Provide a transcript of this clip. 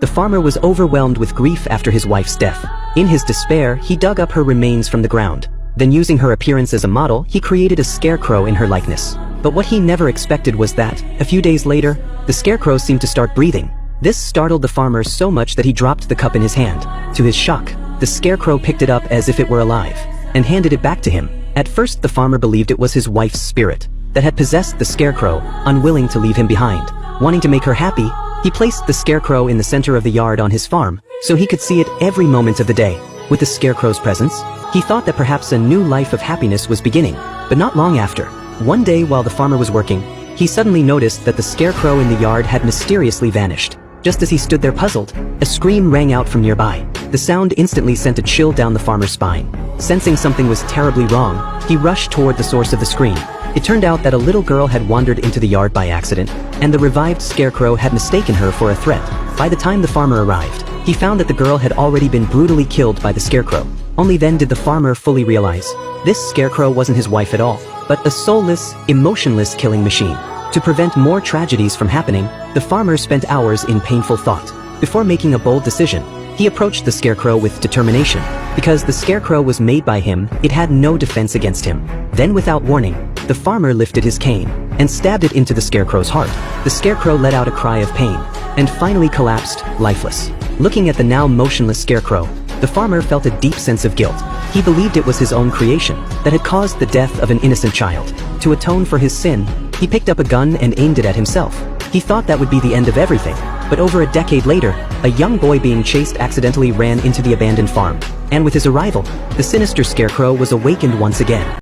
The farmer was overwhelmed with grief after his wife's death. In his despair, he dug up her remains from the ground. Then using her appearance as a model, he created a scarecrow in her likeness. But what he never expected was that, a few days later, the scarecrow seemed to start breathing. This startled the farmer so much that he dropped the cup in his hand. To his shock, the scarecrow picked it up as if it were alive, and handed it back to him. At first the farmer believed it was his wife's spirit that had possessed the scarecrow, unwilling to leave him behind. Wanting to make her happy, he placed the scarecrow in the center of the yard on his farm, so he could see it every moment of the day. With the scarecrow's presence, he thought that perhaps a new life of happiness was beginning. But not long after, one day while the farmer was working, he suddenly noticed that the scarecrow in the yard had mysteriously vanished. Just as he stood there puzzled, a scream rang out from nearby. The sound instantly sent a chill down the farmer's spine. Sensing something was terribly wrong, he rushed toward the source of the scream. It turned out that a little girl had wandered into the yard by accident, and the revived scarecrow had mistaken her for a threat. By the time the farmer arrived, he found that the girl had already been brutally killed by the scarecrow. Only then did the farmer fully realize this scarecrow wasn't his wife at all, but a soulless, emotionless killing machine. To prevent more tragedies from happening, the farmer spent hours in painful thought. Before making a bold decision, he approached the scarecrow with determination. Because the scarecrow was made by him, it had no defense against him. Then without warning, the farmer lifted his cane and stabbed it into the scarecrow's heart. The scarecrow let out a cry of pain and finally collapsed, lifeless. Looking at the now motionless scarecrow, the farmer felt a deep sense of guilt. He believed it was his own creation that had caused the death of an innocent child. To atone for his sin, he picked up a gun and aimed it at himself. He thought that would be the end of everything, but over a decade later, a young boy being chased accidentally ran into the abandoned farm. And with his arrival, the sinister scarecrow was awakened once again.